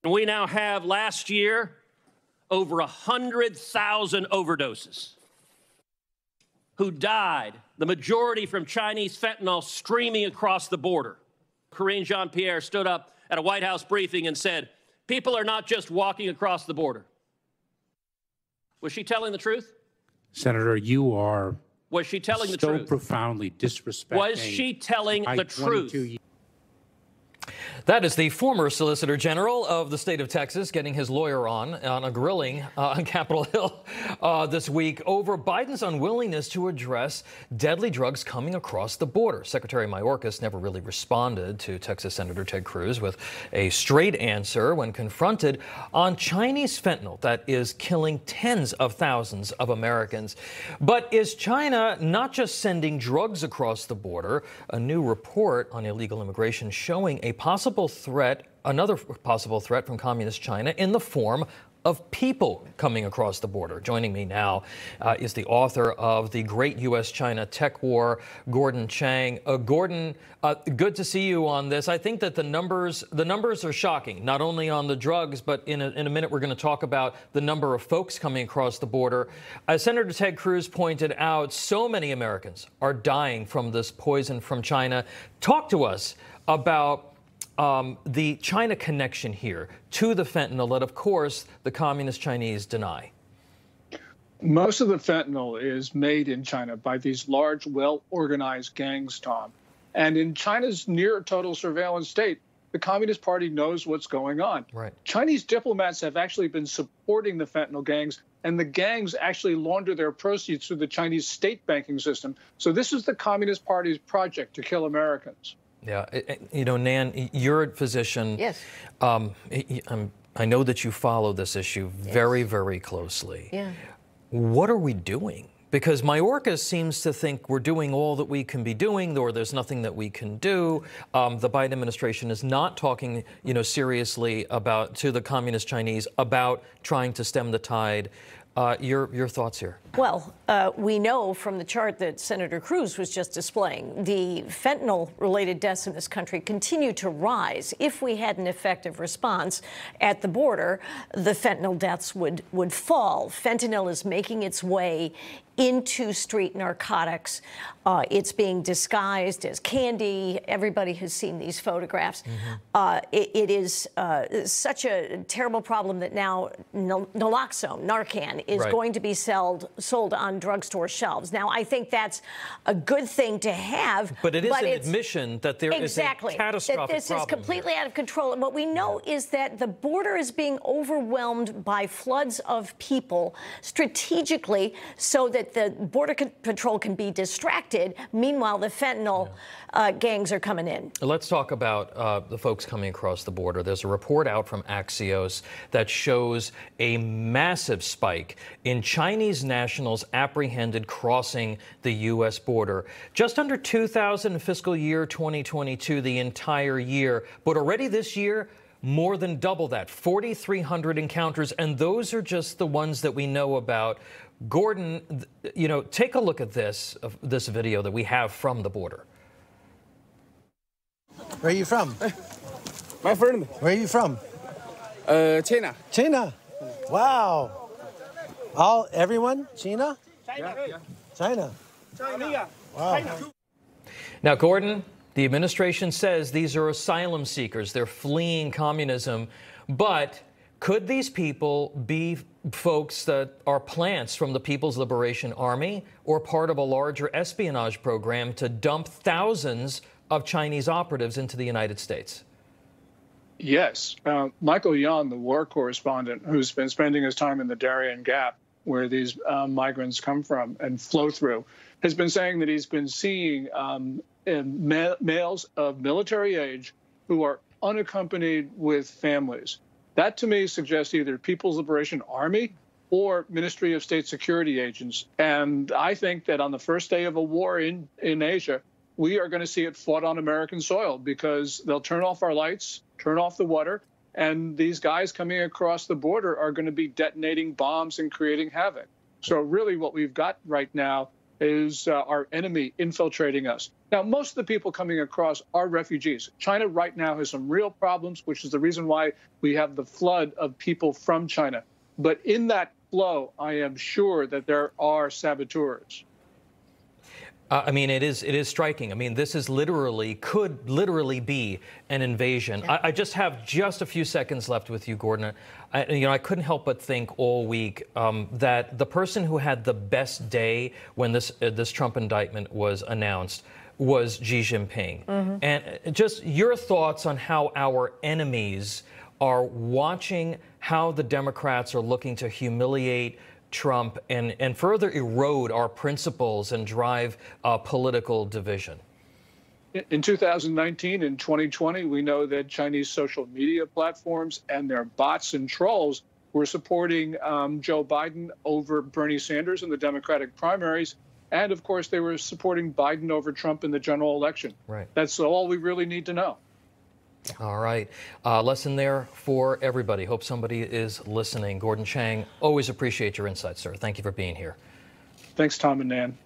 We now have, last year, over 100,000 overdoses who died, the majority from Chinese fentanyl streaming across the border. Karine Jean-Pierre stood up at a White House briefing and said, people are not just walking across the border. Was she telling the truth? Senator, you are Was she telling the so truth? profoundly disrespecting. Was she telling the truth? That is the former Solicitor General of the state of Texas getting his lawyer on a grilling on Capitol Hill this week over Biden's unwillingness to address deadly drugs coming across the border. Secretary Mayorkas never really responded to Texas Senator Ted Cruz with a straight answer when confronted on Chinese fentanyl that is killing tens of thousands of Americans. But is China not just sending drugs across the border? A new report on illegal immigration showing another possible threat from communist China in the form of people coming across the border. Joining me now is the author of The Great U.S.-China Tech War, Gordon Chang. Gordon, good to see you on this. I think that the numbers are shocking, not only on the drugs, but in a minute we're going to talk about the number of folks coming across the border. As Senator Ted Cruz pointed out, so many Americans are dying from this poison from China. Talk to us about the China connection here to the fentanyl that, of course, the communist Chinese deny. Most of the fentanyl is made in China by these large, well-organized gangs, Tom. And in China's near total surveillance state, the Communist Party knows what's going on. Right. Chinese diplomats have actually been supporting the fentanyl gangs, and the gangs actually launder their proceeds through the Chinese state banking system. So this is the Communist Party's project to kill Americans. Yeah, you know, Nan, you're a physician. Yes. I know that you follow this issue very, very closely. Yeah. What are we doing? Because Mayorkas seems to think we're doing all that we can be doing, or there's nothing that we can do. The Biden administration is not talking, seriously to the communist Chinese about trying to stem the tide. Your thoughts here? Well, we know from the chart that Senator Cruz was just displaying, the fentanyl-related deaths in this country continue to rise. If we had an effective response at the border, the fentanyl deaths would fall. Fentanyl is making its way into street narcotics. It's being disguised as candy. Everybody has seen these photographs. Mm-hmm. It is such a terrible problem that now naloxone, Narcan, is going to be sold on drugstore shelves. Now, I think that's a good thing to have. But it is an admission that there is a catastrophic that this problem is completely here. out of control. And what we know is that the border is being overwhelmed by floods of people strategically so that the Border Patrol can be distracted. Meanwhile, the fentanyl gangs are coming in. Let's talk about the folks coming across the border. There's a report out from Axios that shows a massive spike in Chinese nationals apprehended crossing the U.S. border. Just under 2,000 in fiscal year 2022, the entire year. But already this year, more than double that, 4,300 encounters. And those are just the ones that we know about. Gordon, take a look at this video that we have from the border. Where are you from? My friend. Where are you from? China. China? Wow. Everyone? China? Yeah. China. Wow. Now, Gordon, the administration says these are asylum seekers. They're fleeing communism. But could these people be folks that are plants from the People's Liberation Army or part of a larger espionage program to dump thousands of Chinese operatives into the United States? Yes. Michael Young, the war correspondent, who's been spending his time in the Darien Gap, where these migrants come from and flow through, has been saying that he's been seeing males of military age who are unaccompanied with families. That, to me, suggests either People's Liberation Army or Ministry of State Security agents. And I think that on the first day of a war in Asia, we are going to see it fought on American soil because they'll turn off our lights, turn off the water, and these guys coming across the border are going to be detonating bombs and creating havoc. So really what we've got right now is our enemy infiltrating us. Now, most of the people coming across are refugees. China right now has some real problems, which is the reason why we have the flood of people from China. But in that flow, I am sure that there are saboteurs. I mean, it is striking. I mean, this is could literally be an invasion. Yeah. I just have just a few seconds left with you, Gordon. I couldn't help but think all week that the person who had the best day when this Trump indictment was announced was Xi Jinping. Mm-hmm. And just your thoughts on how our enemies are watching how the Democrats are looking to humiliate Trump and further erode our principles and drive political division. In 2019 and 2020, we know that Chinese social media platforms and their bots and trolls were supporting Joe Biden over Bernie Sanders in the Democratic primaries. And of course, they were supporting Biden over Trump in the general election. Right. That's all we really need to know. All right. Lesson there for everybody. Hope somebody is listening. Gordon Chang, always appreciate your insights, sir. Thank you for being here. Thanks, Tom and Nan.